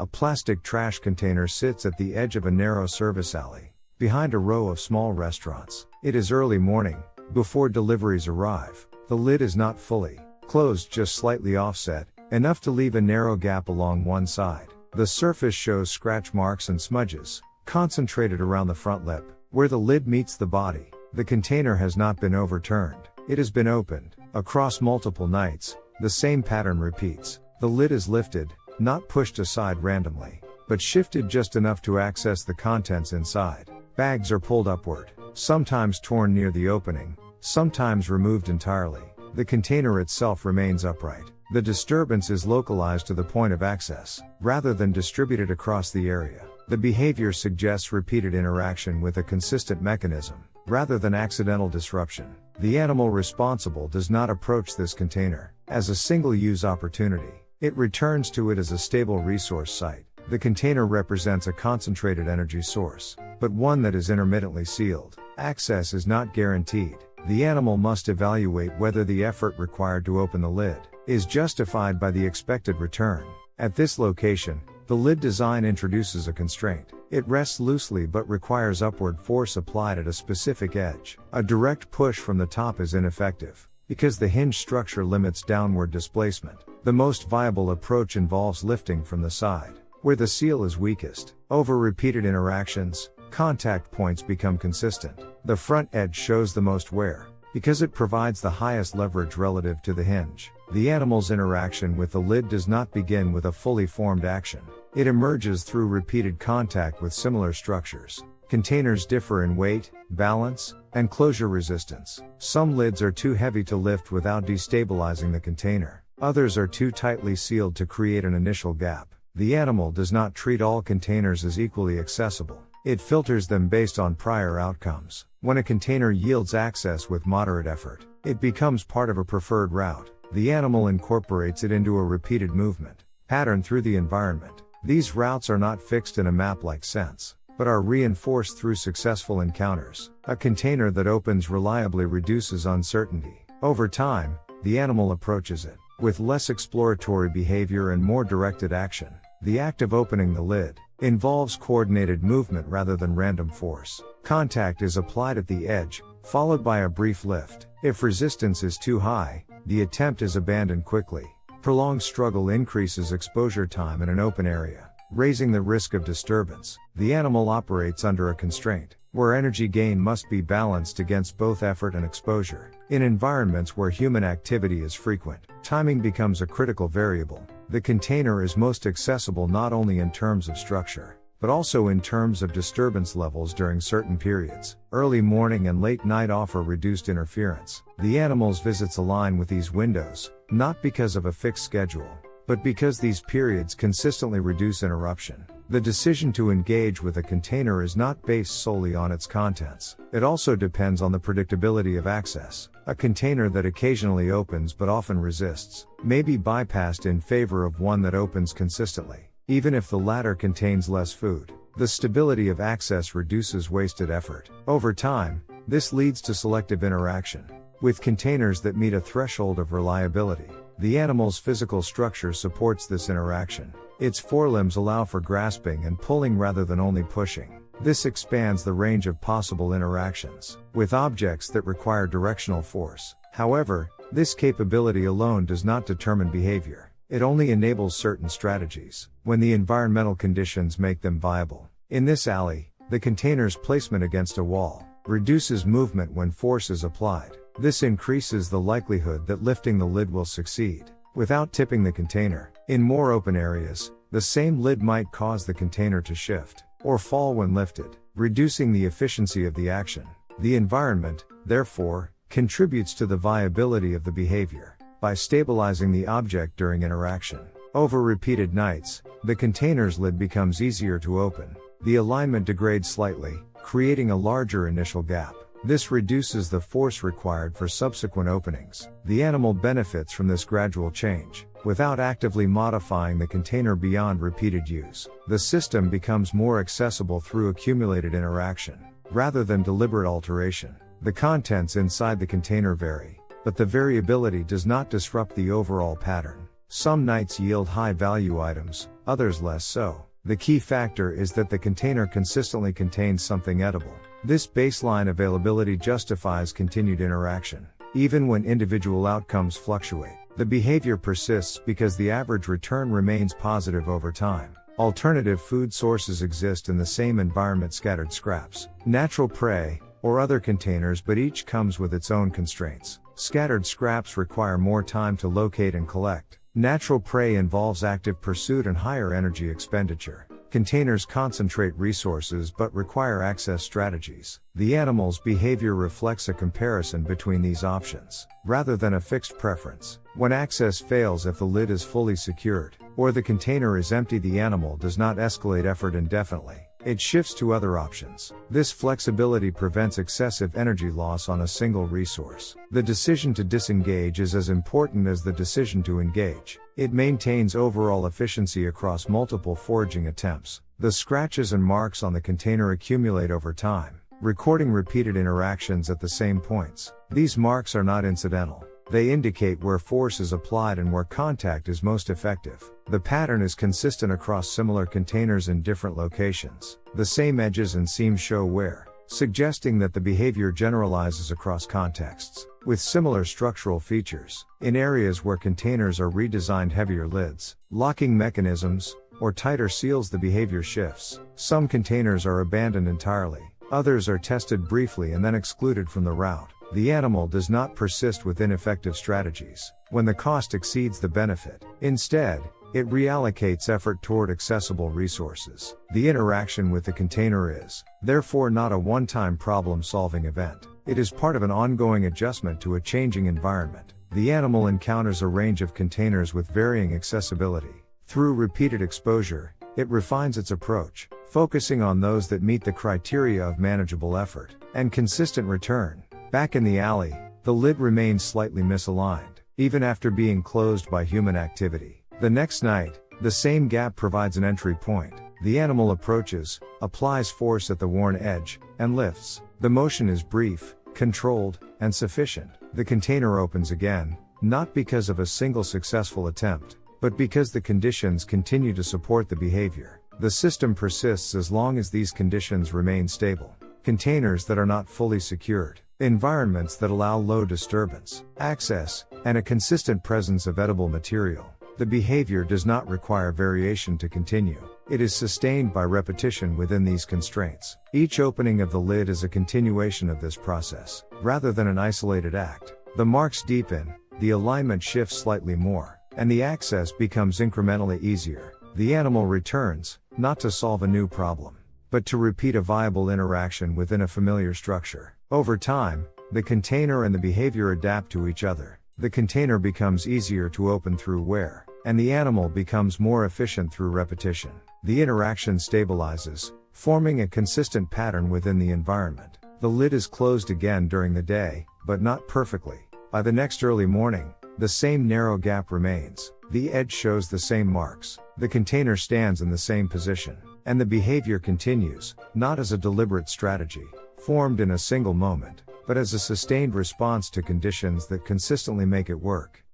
A plastic trash container sits at the edge of a narrow service alley, behind a row of small restaurants. It is early morning, before deliveries arrive. The lid is not fully closed, just slightly offset, enough to leave a narrow gap along one side. The surface shows scratch marks and smudges, concentrated around the front lip, where the lid meets the body. The container has not been overturned. It has been opened. Across multiple nights, the same pattern repeats. The lid is lifted, not pushed aside randomly, but shifted just enough to access the contents inside. Bags are pulled upward, sometimes torn near the opening, sometimes removed entirely. The container itself remains upright. The disturbance is localized to the point of access, rather than distributed across the area. The behavior suggests repeated interaction with a consistent mechanism, rather than accidental disruption. The animal responsible does not approach this container as a single-use opportunity. It returns to it as a stable resource site. The container represents a concentrated energy source, but one that is intermittently sealed. Access is not guaranteed. The animal must evaluate whether the effort required to open the lid is justified by the expected return. At this location, the lid design introduces a constraint. It rests loosely but requires upward force applied at a specific edge. A direct push from the top is ineffective, because the hinge structure limits downward displacement. The most viable approach involves lifting from the side, where the seal is weakest. Over repeated interactions, contact points become consistent. The front edge shows the most wear, because it provides the highest leverage relative to the hinge. The animal's interaction with the lid does not begin with a fully formed action. It emerges through repeated contact with similar structures. Containers differ in weight, balance, and closure resistance. Some lids are too heavy to lift without destabilizing the container. Others are too tightly sealed to create an initial gap. The animal does not treat all containers as equally accessible. It filters them based on prior outcomes. When a container yields access with moderate effort, it becomes part of a preferred route. The animal incorporates it into a repeated movement pattern through the environment. These routes are not fixed in a map-like sense, but are reinforced through successful encounters. A container that opens reliably reduces uncertainty. Over time, the animal approaches it with less exploratory behavior and more directed action. The act of opening the lid involves coordinated movement rather than random force. Contact is applied at the edge, followed by a brief lift. If resistance is too high, the attempt is abandoned quickly. Prolonged struggle increases exposure time in an open area, raising the risk of disturbance. The animal operates under a constraint, where energy gain must be balanced against both effort and exposure. In environments where human activity is frequent, timing becomes a critical variable. The container is most accessible not only in terms of structure, but also in terms of disturbance levels during certain periods. Early morning and late night offer reduced interference. The animal's visits align with these windows, not because of a fixed schedule, but because these periods consistently reduce interruption. The decision to engage with a container is not based solely on its contents. It also depends on the predictability of access. A container that occasionally opens but often resists may be bypassed in favor of one that opens consistently, even if the latter contains less food. The stability of access reduces wasted effort. Over time, this leads to selective interaction with containers that meet a threshold of reliability. The animal's physical structure supports this interaction. Its forelimbs allow for grasping and pulling rather than only pushing. This expands the range of possible interactions with objects that require directional force. However, this capability alone does not determine behavior. It only enables certain strategies, when the environmental conditions make them viable. In this alley, the container's placement against a wall reduces movement when force is applied. This increases the likelihood that lifting the lid will succeed without tipping the container. In more open areas, the same lid might cause the container to shift or fall when lifted, reducing the efficiency of the action. The environment, therefore, contributes to the viability of the behavior by stabilizing the object during interaction. Over repeated nights, the container's lid becomes easier to open. The alignment degrades slightly, creating a larger initial gap. This reduces the force required for subsequent openings. The animal benefits from this gradual change, without actively modifying the container beyond repeated use. The system becomes more accessible through accumulated interaction, rather than deliberate alteration. The contents inside the container vary, but the variability does not disrupt the overall pattern. Some nights yield high-value items, others less so. The key factor is that the container consistently contains something edible. This baseline availability justifies continued interaction. Even when individual outcomes fluctuate, the behavior persists because the average return remains positive over time. Alternative food sources exist in the same environment: scattered scraps, natural prey, or other containers, but each comes with its own constraints. Scattered scraps require more time to locate and collect. Natural prey involves active pursuit and higher energy expenditure. Containers concentrate resources but require access strategies. The animal's behavior reflects a comparison between these options, rather than a fixed preference. When access fails, if the lid is fully secured, or the container is empty, the animal does not escalate effort indefinitely. It shifts to other options. This flexibility prevents excessive energy loss on a single resource. The decision to disengage is as important as the decision to engage. It maintains overall efficiency across multiple foraging attempts. The scratches and marks on the container accumulate over time, recording repeated interactions at the same points. These marks are not incidental. They indicate where force is applied and where contact is most effective. The pattern is consistent across similar containers in different locations. The same edges and seams show wear, suggesting that the behavior generalizes across contexts. With similar structural features, in areas where containers are redesigned, heavier lids, locking mechanisms, or tighter seals, the behavior shifts. Some containers are abandoned entirely. Others are tested briefly and then excluded from the route. The animal does not persist with ineffective strategies when the cost exceeds the benefit. Instead, it reallocates effort toward accessible resources. The interaction with the container is, therefore, not a one-time problem-solving event. It is part of an ongoing adjustment to a changing environment. The animal encounters a range of containers with varying accessibility. Through repeated exposure, it refines its approach, focusing on those that meet the criteria of manageable effort and consistent return. Back in the alley, the lid remains slightly misaligned, even after being closed by human activity. The next night, the same gap provides an entry point. The animal approaches, applies force at the worn edge, and lifts. The motion is brief, controlled, and sufficient. The container opens again, not because of a single successful attempt, but because the conditions continue to support the behavior. The system persists as long as these conditions remain stable. Containers that are not fully secured, environments that allow low disturbance, access, and a consistent presence of edible material. The behavior does not require variation to continue. It is sustained by repetition within these constraints. Each opening of the lid is a continuation of this process, rather than an isolated act. The marks deepen, the alignment shifts slightly more, and the access becomes incrementally easier. The animal returns, not to solve a new problem, but to repeat a viable interaction within a familiar structure. Over time, the container and the behavior adapt to each other. The container becomes easier to open through wear, and the animal becomes more efficient through repetition. The interaction stabilizes, forming a consistent pattern within the environment. The lid is closed again during the day, but not perfectly. By the next early morning, the same narrow gap remains. The edge shows the same marks. The container stands in the same position, and the behavior continues, not as a deliberate strategy, formed in a single moment, but as a sustained response to conditions that consistently make it work.